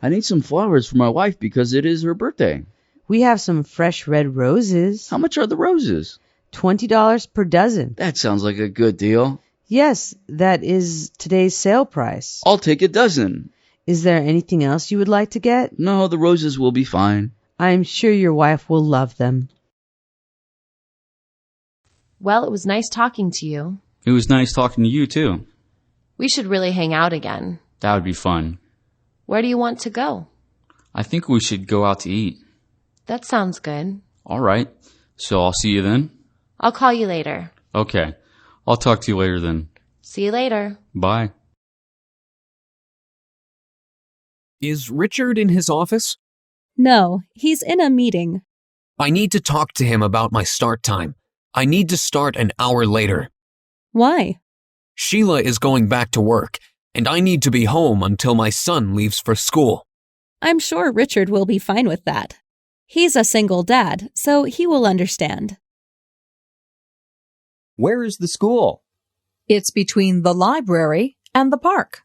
I need some flowers for my wife because it is her birthday. We have some fresh red roses. How much are the roses? $20 per dozen. That sounds like a good deal. Yes, that is today's sale price. I'll take a dozen. Is there anything else you would like to get? No, the roses will be fine. I'm sure your wife will love them. Well, it was nice talking to you. It was nice talking to you, too. We should really hang out again. That would be fun. Where do you want to go? I think we should go out to eat. That sounds good. All right. So I'll see you then? I'll call you later. Okay. I'll talk to you later then. See you later. Bye. Is Richard in his office? No, he's in a meeting. I need to talk to him about my start time. I need to start an hour later. Why? Sheila is going back to work, and I need to be home until my son leaves for school. I'm sure Richard will be fine with that. He's a single dad, so he will understand. Where is the school? It's between the library and the park.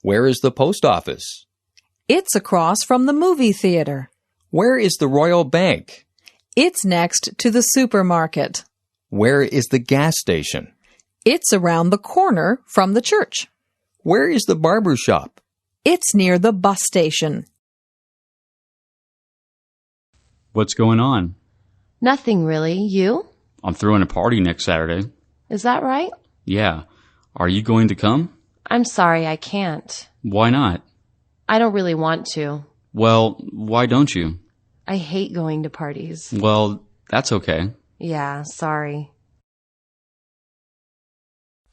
Where is the post office? It's across from the movie theater. Where is the Royal Bank? It's next to the supermarket. Where is the gas station? It's around the corner from the church. Where is the barber shop? It's near the bus station. What's going on? Nothing really. You? I'm throwing a party next Saturday. Is that right? Yeah. Are you going to come? I'm sorry, I can't. Why not? I don't really want to. Well, why don't you? I hate going to parties. Well, that's okay. Yeah, sorry.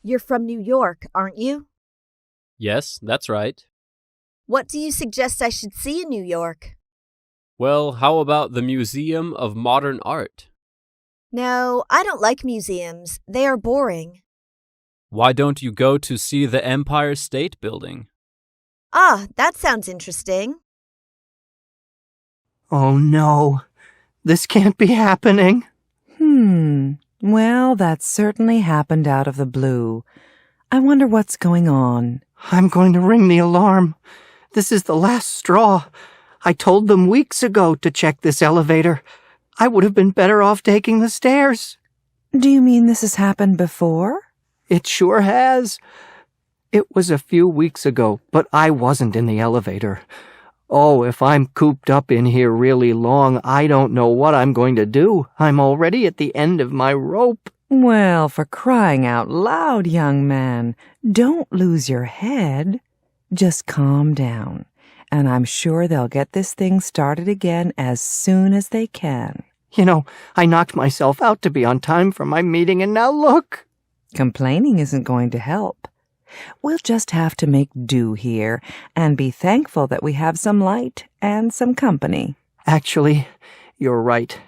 You're from New York, aren't you? Yes, that's right. What do you suggest I should see in New York? Well, how about the Museum of Modern Art? No, I don't like museums. They are boring. Why don't you go to see the Empire State Building? Ah, that sounds interesting. Oh no, this can't be happening. Well, that certainly happened out of the blue. I wonder what's going on. I'm going to ring the alarm. This is the last straw. I told them weeks ago to check this elevator. I would have been better off taking the stairs. Do you mean this has happened before? It sure has. It was a few weeks ago, but I wasn't in the elevator. Oh, if I'm cooped up in here really long, I don't know what I'm going to do. I'm already at the end of my rope. Well, for crying out loud, young man, don't lose your head. Just calm down, and I'm sure they'll get this thing started again as soon as they can. You know, I knocked myself out to be on time for my meeting, and now look. Complaining isn't going to help. We'll just have to make do here and be thankful that we have some light and some company. Actually, you're right.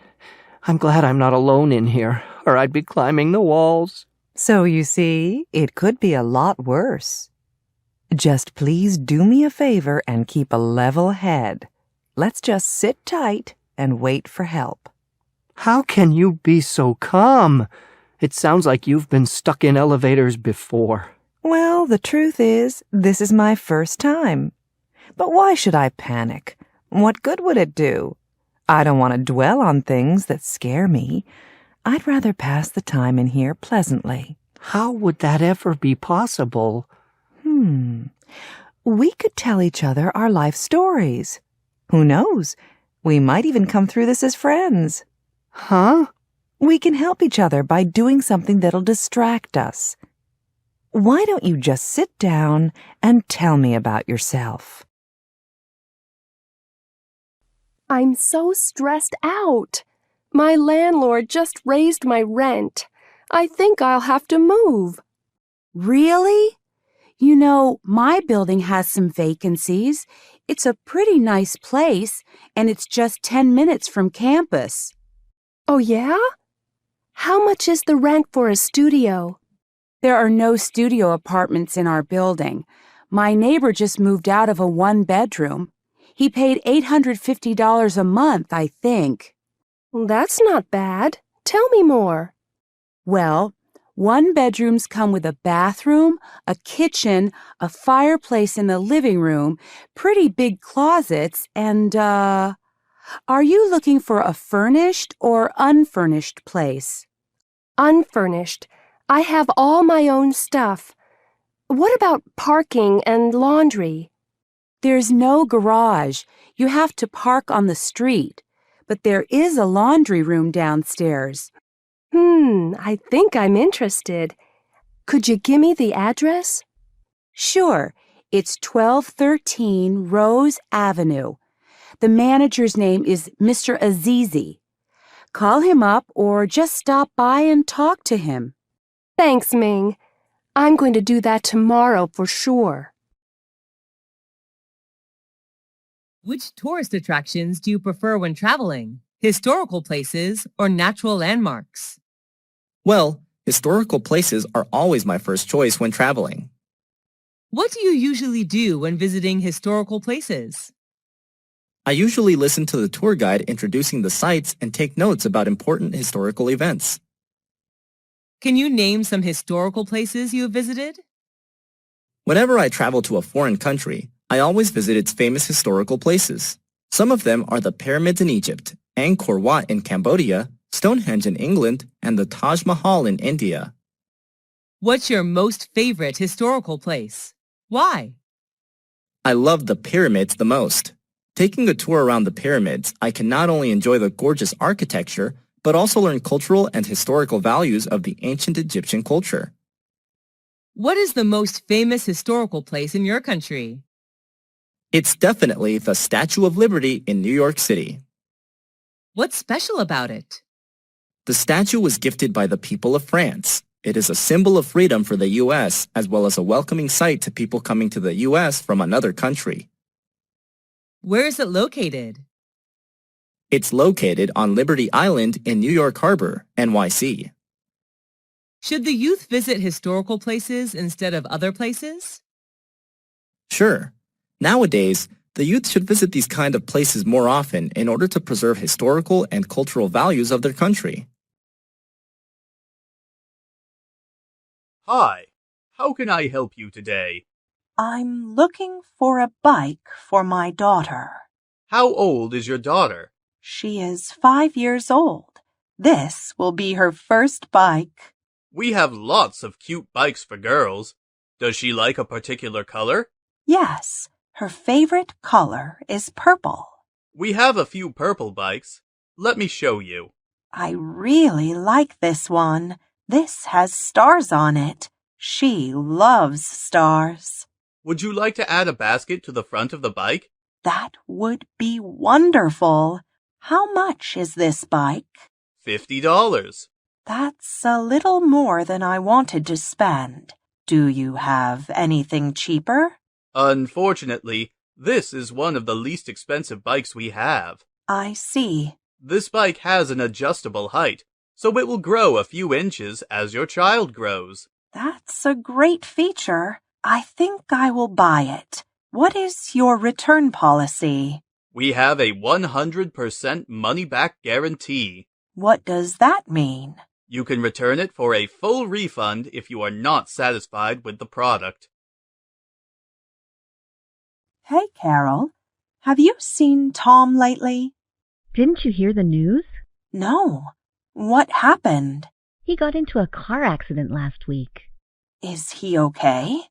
I'm glad I'm not alone in here, or I'd be climbing the walls. So you see, it could be a lot worse. Just please do me a favor and keep a level head. Let's just sit tight and wait for help. How can you be so calm? It sounds like you've been stuck in elevators before. Well, the truth is, this is my first time. But why should I panic? What good would it do? I don't want to dwell on things that scare me. I'd rather pass the time in here pleasantly. How would that ever be possible? We could tell each other our life stories. Who knows? We might even come through this as friends. Huh? We can help each other by doing something that'll distract us. Why don't you just sit down and tell me about yourself? I'm so stressed out. My landlord just raised my rent. I think I'll have to move. Really? You know, my building has some vacancies. It's a pretty nice place, and it's just 10 minutes from campus. Oh, yeah? How much is the rent for a studio? There are no studio apartments in our building. My neighbor just moved out of a one-bedroom. He paid $850 a month, I think. That's not bad. Tell me more. Well, One bedrooms come with a bathroom, a kitchen, a fireplace in the living room, pretty big closets, and, are you looking for a furnished or unfurnished place? Unfurnished. I have all my own stuff. What about parking and laundry? There's no garage. You have to park on the street. But there is a laundry room downstairs. I think I'm interested. Could you give me the address? Sure. It's 1213 Rose Avenue. The manager's name is Mr. Azizi. Call him up or just stop by and talk to him. Thanks, Ming. I'm going to do that tomorrow for sure. Which tourist attractions do you prefer when traveling? Historical places or natural landmarks? Well, historical places are always my first choice when traveling. What do you usually do when visiting historical places? I usually listen to the tour guide introducing the sites and take notes about important historical events. Can you name some historical places you have visited? Whenever I travel to a foreign country, I always visit its famous historical places. Some of them are the pyramids in Egypt, Angkor Wat in Cambodia, Stonehenge in England, and the Taj Mahal in India. What's your most favorite historical place? Why? I love the pyramids the most. Taking a tour around the pyramids, I can not only enjoy the gorgeous architecture, but also learn cultural and historical values of the ancient Egyptian culture. What is the most famous historical place in your country? It's definitely the Statue of Liberty in New York City. What's special about it? The statue was gifted by the people of France. It is a symbol of freedom for the U.S. as well as a welcoming sight to people coming to the U.S. from another country. Where is it located? It's located on Liberty Island in New York Harbor, NYC. Should the youth visit historical places instead of other places? Sure. Nowadays, the youth should visit these kind of places more often in order to preserve historical and cultural values of their country. Hi, how can I help you today? I'm looking for a bike for my daughter. How old is your daughter? She is 5 years old. This will be her first bike. We have lots of cute bikes for girls. Does she like a particular color? Yes, her favorite color is purple. We have a few purple bikes. Let me show you. I really like this one. This has stars on it. She loves stars. Would you like to add a basket to the front of the bike? That would be wonderful. How much is this bike? $50. That's a little more than I wanted to spend. Do you have anything cheaper? Unfortunately, this is one of the least expensive bikes we have. I see. This bike has an adjustable height, so it will grow a few inches as your child grows. That's a great feature. I think I will buy it. What is your return policy? We have a 100% money-back guarantee. What does that mean? You can return it for a full refund if you are not satisfied with the product. Hey, Carol. Have you seen Tom lately? Didn't you hear the news? No. What happened? He got into a car accident last week. Is he okay?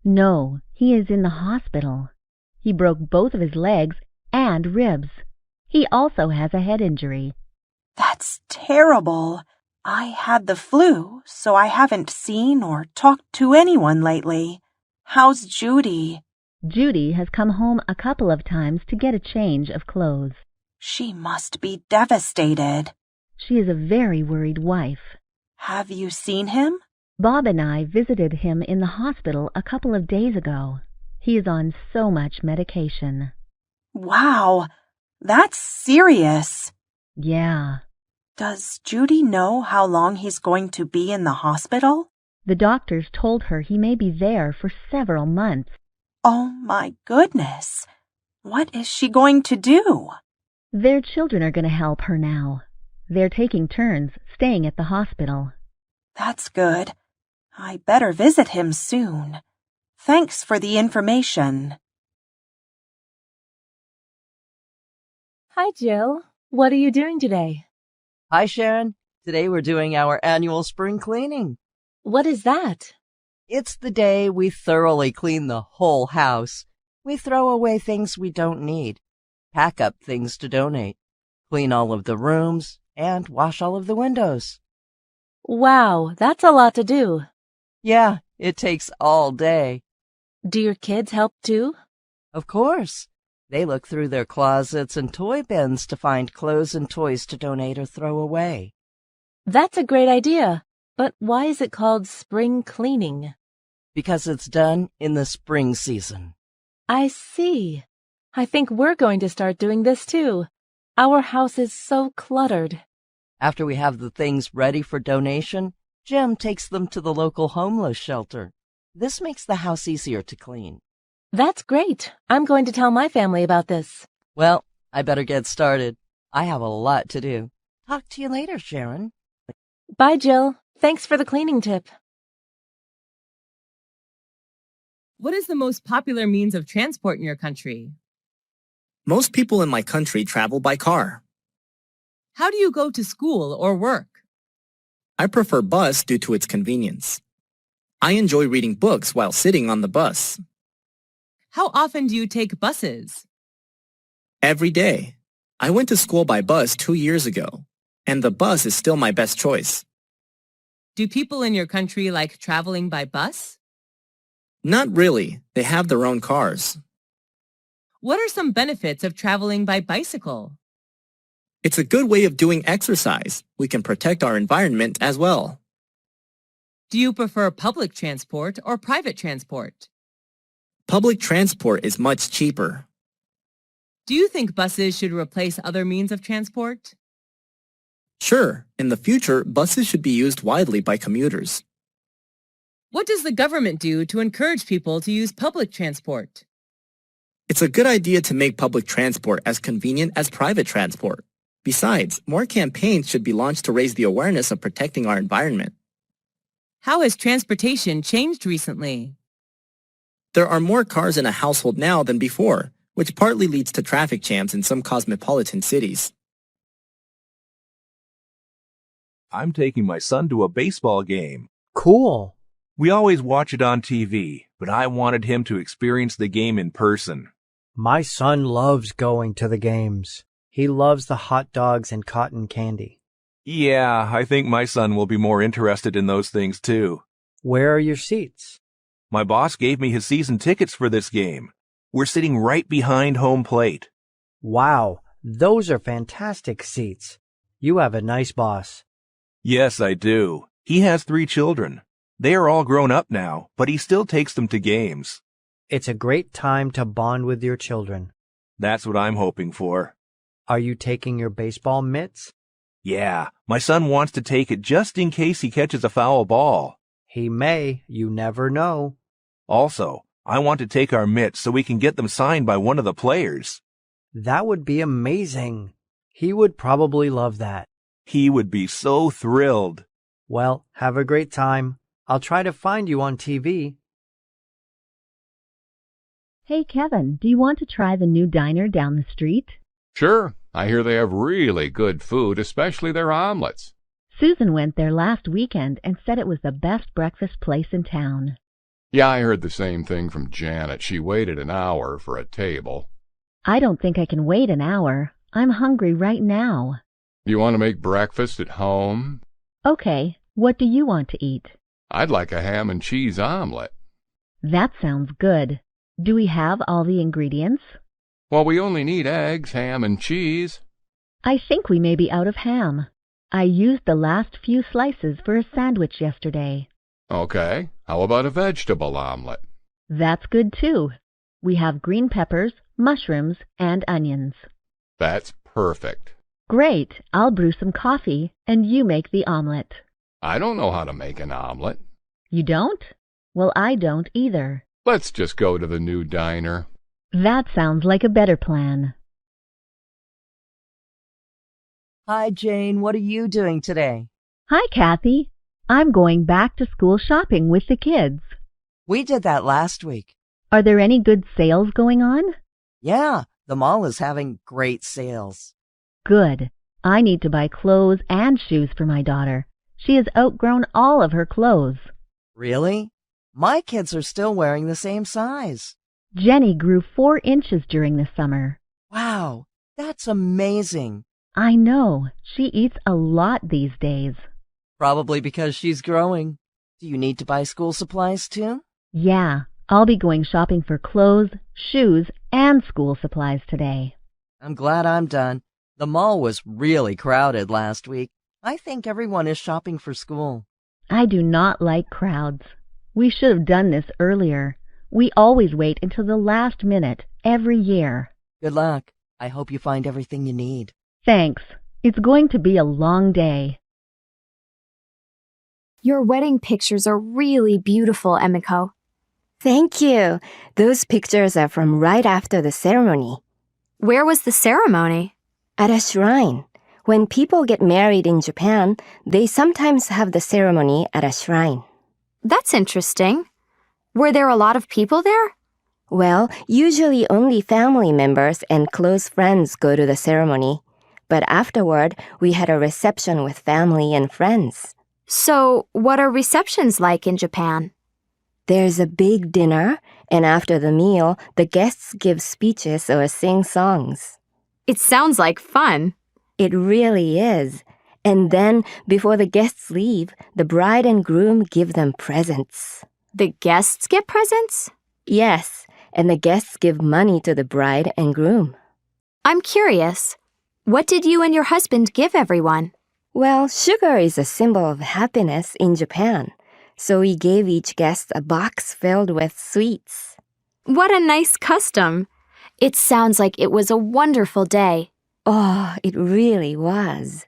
No, he is in the hospital. He broke both of his legs and ribs. He also has a head injury. That's terrible. I had the flu, so I haven't seen or talked to anyone lately. How's Judy? Judy has come home a couple of times to get a change of clothes. She must be devastated. She is a very worried wife. Have you seen him? Bob and I visited him in the hospital a couple of days ago. He is on so much medication. Wow, that's serious. Yeah. Does Judy know how long he's going to be in the hospital? The doctors told her he may be there for several months. Oh my goodness. What is she going to do? Their children are going to help her now. They're taking turns staying at the hospital. That's good. I better visit him soon. Thanks for the information. Hi, Jill. What are you doing today? Hi, Sharon. Today we're doing our annual spring cleaning. What is that? It's the day we thoroughly clean the whole house. We throw away things we don't need, pack up things to donate, clean all of the rooms, and wash all of the windows. Wow, that's a lot to do. Yeah, it takes all day. Do your kids help too? Of course. They look through their closets and toy bins to find clothes and toys to donate or throw away. That's a great idea. But why is it called spring cleaning? Because it's done in the spring season. I see. I think we're going to start doing this too. Our house is so cluttered. After we have the things ready for donation, Jim takes them to the local homeless shelter. This makes the house easier to clean. That's great. I'm going to tell my family about this. Well, I better get started. I have a lot to do. Talk to you later, Sharon. Bye, Jill. Thanks for the cleaning tip. What is the most popular means of transport in your country? Most people in my country travel by car. How do you go to school or work? I prefer bus due to its convenience. I enjoy reading books while sitting on the bus. How often do you take buses? Every day. I went to school by bus 2 years ago, and the bus is still my best choice. Do people in your country like traveling by bus? Not really. They have their own cars. What are some benefits of traveling by bicycle? It's a good way of doing exercise. We can protect our environment as well. Do you prefer public transport or private transport? Public transport is much cheaper. Do you think buses should replace other means of transport? Sure, in the future, buses should be used widely by commuters. What does the government do to encourage people to use public transport? It's a good idea to make public transport as convenient as private transport. Besides, more campaigns should be launched to raise the awareness of protecting our environment. How has transportation changed recently? There are more cars in a household now than before, which partly leads to traffic jams in some cosmopolitan cities. I'm taking my son to a baseball game. Cool. We always watch it on TV, but I wanted him to experience the game in person. My son loves going to the games. He loves the hot dogs and cotton candy. Yeah, I think my son will be more interested in those things too. Where are your seats? My boss gave me his season tickets for this game. We're sitting right behind home plate. Wow, those are fantastic seats. You have a nice boss. Yes, I do. He has 3 children. They are all grown up now, but he still takes them to games. It's a great time to bond with your children. That's what I'm hoping for. Are you taking your baseball mitts? Yeah, my son wants to take it just in case he catches a foul ball. He may, you never know. Also, I want to take our mitts so we can get them signed by one of the players. That would be amazing. He would probably love that. He would be so thrilled. Well, have a great time. I'll try to find you on TV. Hey, Kevin, do you want to try the new diner down the street? Sure. I hear they have really good food, especially their omelets. Susan went there last weekend and said it was the best breakfast place in town. Yeah, I heard the same thing from Janet. She waited an hour for a table. I don't think I can wait an hour. I'm hungry right now. You want to make breakfast at home? Okay, what do you want to eat? I'd like a ham and cheese omelet. That sounds good. Do we have all the ingredients? Well, we only need eggs, ham, and cheese. I think we may be out of ham. I used the last few slices for a sandwich yesterday. Okay, how about a vegetable omelet? That's good too. We have green peppers, mushrooms, and onions. That's perfect. Great, I'll brew some coffee, and you make the omelet. I don't know how to make an omelet. You don't? Well, I don't either. Let's just go to the new diner. That sounds like a better plan. Hi, Jane. What are you doing today? Hi, Kathy. I'm going back to school shopping with the kids. We did that last week. Are there any good sales going on? Yeah, the mall is having great sales. Good. I need to buy clothes and shoes for my daughter. She has outgrown all of her clothes. Really? My kids are still wearing the same size. Jenny grew 4 inches during the summer. Wow, that's amazing. I know. She eats a lot these days. Probably because she's growing. Do you need to buy school supplies too? Yeah, I'll be going shopping for clothes, shoes, and school supplies today. I'm glad I'm done. The mall was really crowded last week. I think everyone is shopping for school. I do not like crowds. We should have done this earlier. We always wait until the last minute every year. Good luck. I hope you find everything you need. Thanks. It's going to be a long day. Your wedding pictures are really beautiful, Emiko. Thank you. Those pictures are from right after the ceremony. Where was the ceremony? At a shrine. When people get married in Japan, they sometimes have the ceremony at a shrine. That's interesting. Were there a lot of people there? Well, usually only family members and close friends go to the ceremony. But afterward, we had a reception with family and friends. So, what are receptions like in Japan? There's a big dinner, and after the meal, the guests give speeches or sing songs. It sounds like fun. It really is. And then, before the guests leave, the bride and groom give them presents. The guests get presents? Yes, and the guests give money to the bride and groom. I'm curious. What did you and your husband give everyone? Well, sugar is a symbol of happiness in Japan, so we gave each guest a box filled with sweets. What a nice custom. It sounds like it was a wonderful day. Oh, it really was.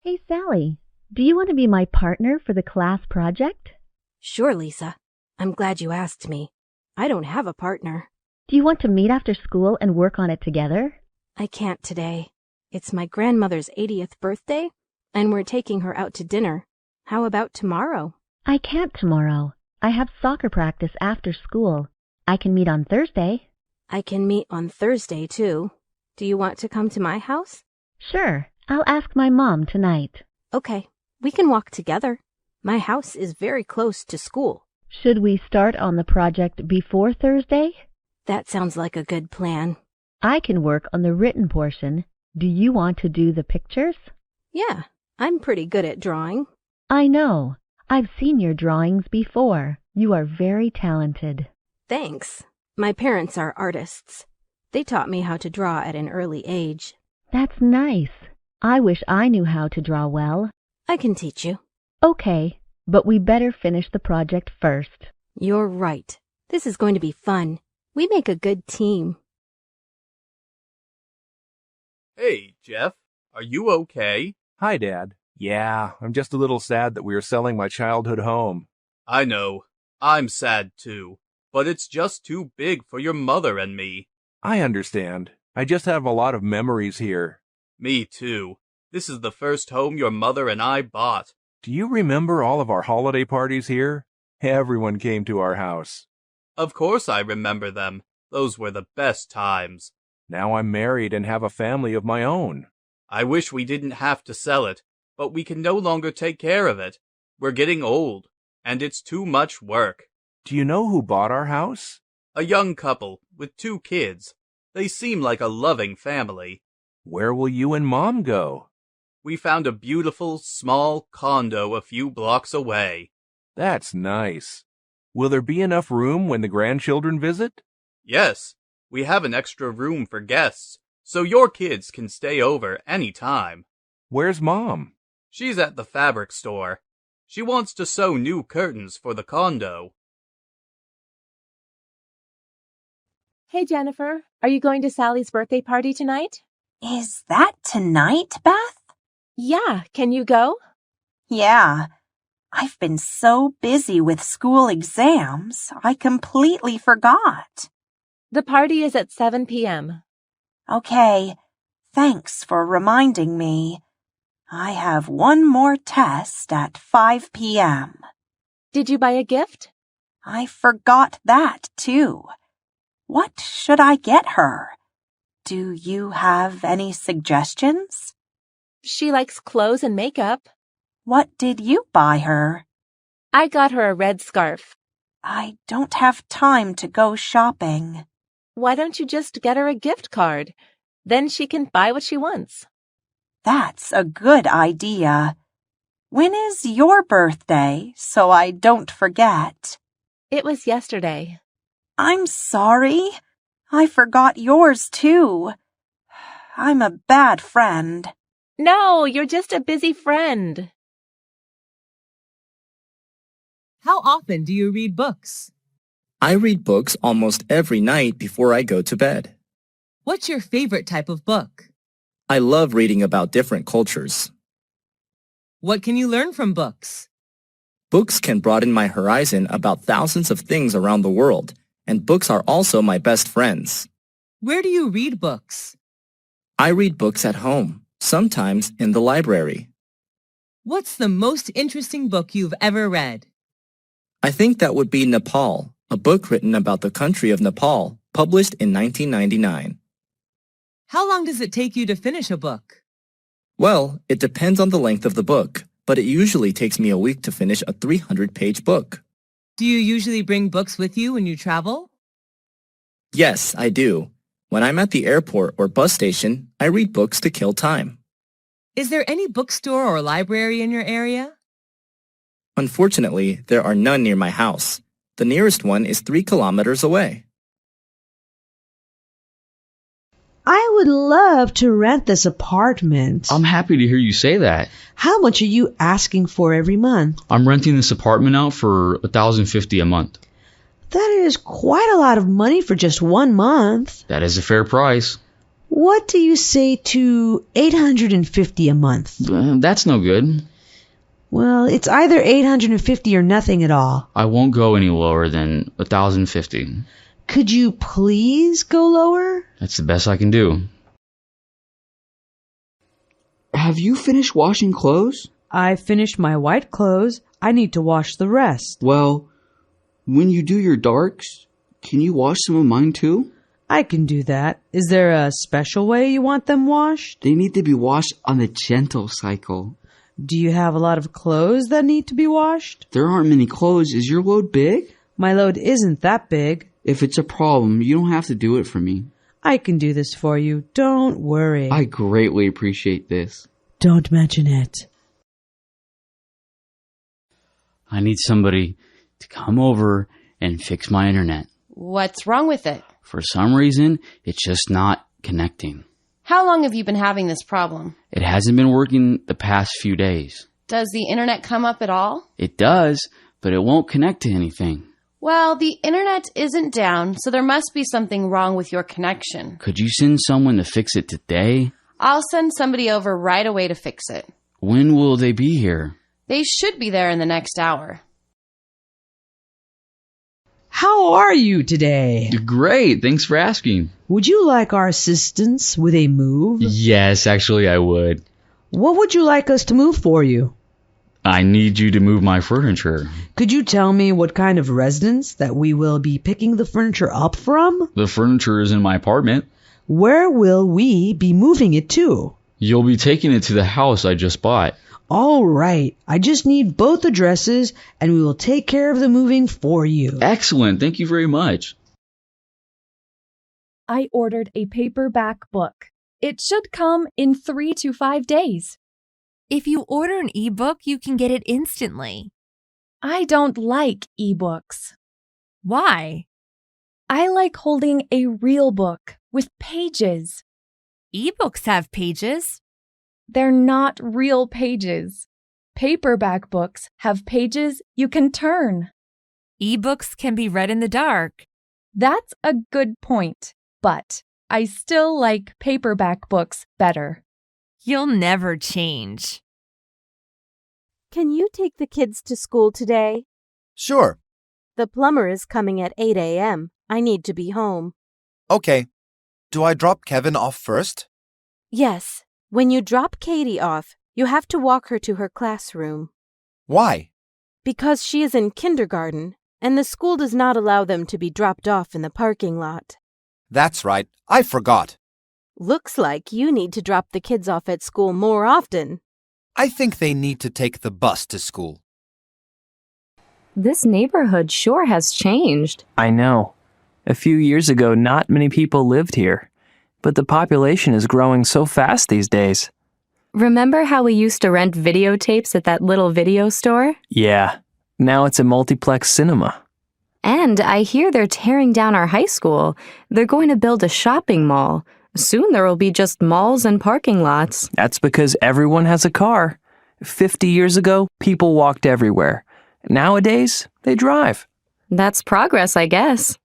Hey, Sally, do you want to be my partner for the class project? Sure, Lisa. I'm glad you asked me. I don't have a partner. Do you want to meet after school and work on it together? I can't today. It's my grandmother's 80th birthday, and we're taking her out to dinner. How about tomorrow? I can't tomorrow. I have soccer practice after school. I can meet on Thursday. I can meet on Thursday, too. Do you want to come to my house? Sure. I'll ask my mom tonight. Okay. We can walk together. My house is very close to school. Should we start on the project before Thursday? That sounds like a good plan. I can work on the written portion. Do you want to do the pictures? Yeah, I'm pretty good at drawing. I know. I've seen your drawings before. You are very talented. Thanks. My parents are artists. They taught me how to draw at an early age. That's nice. I wish I knew how to draw well. I can teach you. Okay, but we better finish the project first. You're right. This is going to be fun. We make a good team. Hey, Jeff. Are you okay? Hi, Dad. Yeah, I'm just a little sad that we are selling my childhood home. I know. I'm sad too. But it's just too big for your mother and me. I understand. I just have a lot of memories here. Me too. This is the first home your mother and I bought. Do you remember all of our holiday parties here? Everyone came to our house. Of course I remember them. Those were the best times. Now I'm married and have a family of my own. I wish we didn't have to sell it, but we can no longer take care of it. We're getting old, and it's too much work. Do you know who bought our house? A young couple with 2 kids. They seem like a loving family. Where will you and Mom go? We found a beautiful, small condo a few blocks away. That's nice. Will there be enough room when the grandchildren visit? Yes, we have an extra room for guests, so your kids can stay over any time. Where's Mom? She's at the fabric store. She wants to sew new curtains for the condo. Hey, Jennifer, are you going to Sally's birthday party tonight? Is that tonight, Beth? Yeah, can you go? Yeah. I've been so busy with school exams, I completely forgot. The party is at 7 p.m. Okay. Thanks for reminding me. I have one more test at 5 p.m. Did you buy a gift? I forgot that, too. What should I get her? Do you have any suggestions? She likes clothes and makeup. What did you buy her? I got her a red scarf. I don't have time to go shopping. Why don't you just get her a gift card? Then she can buy what she wants. That's a good idea. When is your birthday, so I don't forget? It was yesterday. I'm sorry. I forgot yours, too. I'm a bad friend. No, you're just a busy friend. How often do you read books? I read books almost every night before I go to bed. What's your favorite type of book? I love reading about different cultures. What can you learn from books? Books can broaden my horizon about thousands of things around the world, and books are also my best friends. Where do you read books? I read books at home, sometimes in the library. What's the most interesting book you've ever read? I think that would be Nepal, a book written about the country of Nepal, published in 1999. How long does it take you to finish a book? Well, it depends on the length of the book, but it usually takes me a week to finish a 300-page book. Do you usually bring books with you when you travel? Yes, I do. When I'm at the airport or bus station, I read books to kill time. Is there any bookstore or library in your area? Unfortunately, there are none near my house. The nearest one is 3 kilometers away. I would love to rent this apartment. I'm happy to hear you say that. How much are you asking for every month? I'm renting this apartment out for $1,050 a month. That is quite a lot of money for just 1 month. That is a fair price. What do you say to $850 a month? That's no good. Well, it's either $850 or nothing at all. I won't go any lower than $1,050. Could you please go lower? That's the best I can do. Have you finished washing clothes? I finished my white clothes. I need to wash the rest. Well, when you do your darks, can you wash some of mine too? I can do that. Is there a special way you want them washed? They need to be washed on the gentle cycle. Do you have a lot of clothes that need to be washed? There aren't many clothes. Is your load big? My load isn't that big. If it's a problem, you don't have to do it for me. I can do this for you. Don't worry. I greatly appreciate this. Don't mention it. I need somebody to come over and fix my internet. What's wrong with it? For some reason, it's just not connecting. How long have you been having this problem? It hasn't been working the past few days. Does the internet come up at all? It does, but it won't connect to anything. Well, the internet isn't down, so there must be something wrong with your connection. Could you send someone to fix it today? I'll send somebody over right away to fix it. When will they be here? They should be there in the next hour. How are you today? Great, thanks for asking. Would you like our assistance with a move? Yes, actually I would. What would you like us to move for you? I need you to move my furniture. Could you tell me what kind of residence that we will be picking the furniture up from? The furniture is in my apartment. Where will we be moving it to? You'll be taking it to the house I just bought. All right. I just need both addresses, and we will take care of the moving for you. Excellent. Thank you very much. I ordered a paperback book. It should come in 3 to 5 days. If you order an ebook, you can get it instantly. I don't like ebooks. Why? I like holding a real book with pages. Ebooks have pages. They're not real pages. Paperback books have pages you can turn. Ebooks can be read in the dark. That's a good point, but I still like paperback books better. You'll never change. Can you take the kids to school today? Sure. The plumber is coming at 8 a.m. I need to be home. Okay. Do I drop Kevin off first? Yes. When you drop Katie off, You have to walk her to her classroom. Why? Because she is in kindergarten, and the school does not allow them to be dropped off in the parking lot. That's right. I forgot. Looks like you need to drop the kids off at school more often. I think they need to take the bus to school. This neighborhood sure has changed. I know. A few years ago, not many people lived here, but the population is growing so fast these days. Remember how we used to rent videotapes at that little video store? Yeah, now it's a multiplex cinema. And I hear they're tearing down our high school. They're going to build a shopping mall. Soon there will be just malls and parking lots. That's because everyone has a car. 50 years ago, people walked everywhere. Nowadays, they drive. That's progress, I guess.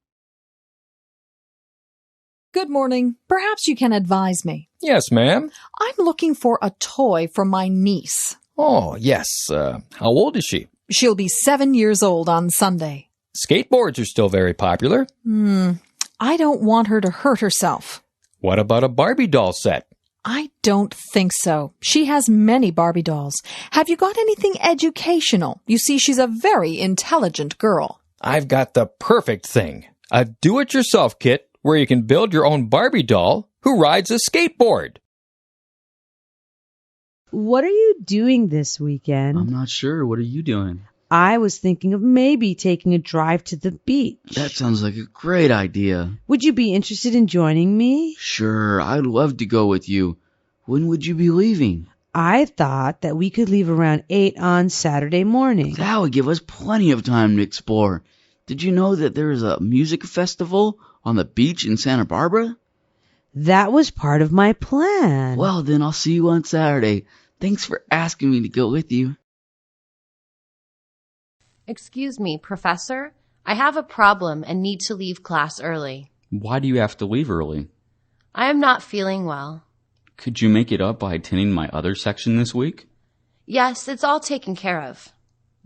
Good morning. Perhaps you can advise me. Yes, ma'am. I'm looking for a toy for my niece. Oh, yes. How old is she? She'll be 7 years old on Sunday. Skateboards are still very popular. I don't want her to hurt herself. What about a Barbie doll set? I don't think so. She has many Barbie dolls. Have you got anything educational? You see, she's a very intelligent girl. I've got the perfect thing. A do-it-yourself kit where you can build your own Barbie doll who rides a skateboard. What are you doing this weekend? I'm not sure. What are you doing? I was thinking of maybe taking a drive to the beach. That sounds like a great idea. Would you be interested in joining me? Sure, I'd love to go with you. When would you be leaving? I thought that we could leave around 8 on Saturday morning. That would give us plenty of time to explore. Did you know that there is a music festival on the beach in Santa Barbara? That was part of my plan. Well, then I'll see you on Saturday. Thanks for asking me to go with you. Excuse me, Professor. I have a problem and need to leave class early. Why do you have to leave early? I am not feeling well. Could you make it up by attending my other section this week? Yes, it's all taken care of.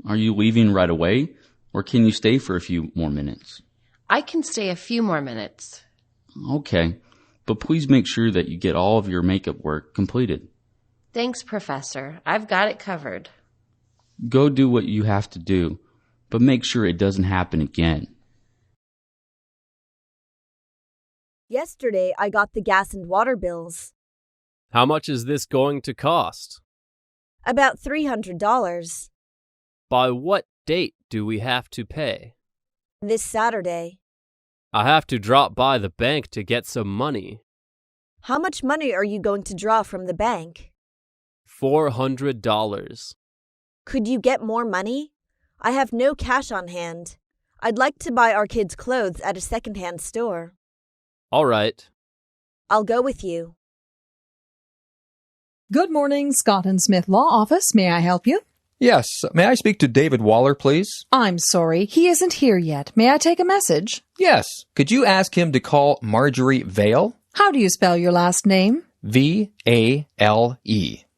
Are you leaving right away, or can you stay for a few more minutes? I can stay a few more minutes. Okay, but please make sure that you get all of your makeup work completed. Thanks, Professor. I've got it covered. Go do what you have to do, but make sure it doesn't happen again. Yesterday, I got the gas and water bills. How much is this going to cost? About $300. By what date do we have to pay? This Saturday. I have to drop by the bank to get some money. How much money are you going to draw from the bank? $400. Could you get more money? I have no cash on hand. I'd like to buy our kids clothes at a second-hand store. All right. I'll go with you. Good morning, Scott and Smith Law Office. May I help you? Yes. May I speak to David Waller, please? I'm sorry. He isn't here yet. May I take a message? Yes. Could you ask him to call Marjorie Vale? How do you spell your last name? Vale.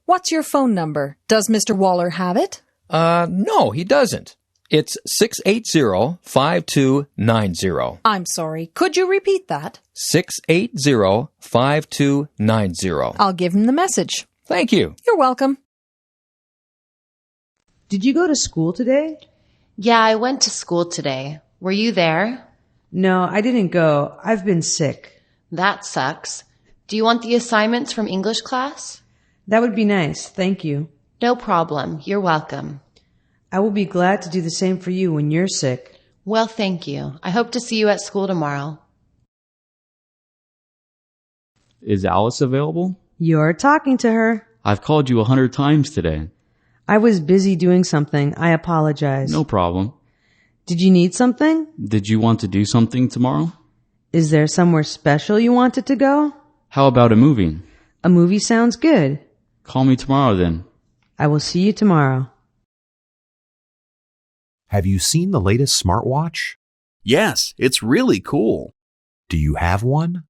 What's your phone number? Does Mr. Waller have it? No, he doesn't. It's 680-5290. I'm sorry. Could you repeat that? 680-5290. I'll give him the message. Thank you. You're welcome. Did you go to school today? Yeah, I went to school today. Were you there? No, I didn't go. I've been sick. That sucks. Do you want the assignments from English class? That would be nice. Thank you. No problem. You're welcome. I will be glad to do the same for you when you're sick. Well, thank you. I hope to see you at school tomorrow. Is Alice available? You're talking to her. I've called you 100 times today. I was busy doing something. I apologize. No problem. Did you need something? Did you want to do something tomorrow? Is there somewhere special you wanted to go? How about a movie? A movie sounds good. Call me tomorrow then. I will see you tomorrow. Have you seen the latest smartwatch? Yes, it's really cool. Do you have one?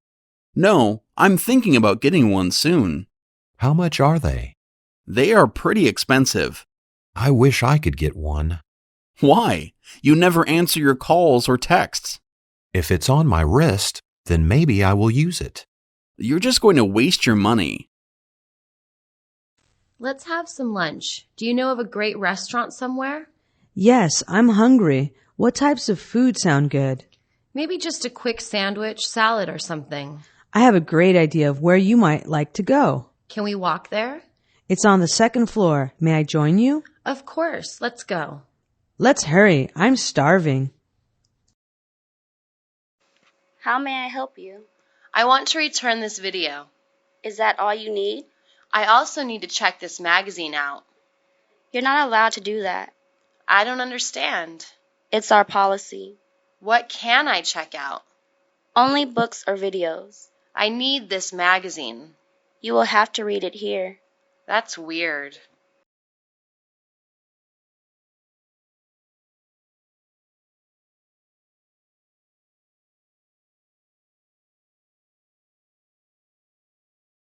No, I'm thinking about getting one soon. How much are they? They are pretty expensive. I wish I could get one. Why? You never answer your calls or texts. If it's on my wrist, then maybe I will use it. You're just going to waste your money. Let's have some lunch. Do you know of a great restaurant somewhere? Yes, I'm hungry. What types of food sound good? Maybe just a quick sandwich, salad, or something. I have a great idea of where you might like to go. Can we walk there? It's on the second floor. May I join you? Of course. Let's go. Let's hurry. I'm starving. How may I help you? I want to return this video. Is that all you need? I also need to check this magazine out. You're not allowed to do that. I don't understand. It's our policy. What can I check out? Only books or videos. I need this magazine. You will have to read it here. That's weird.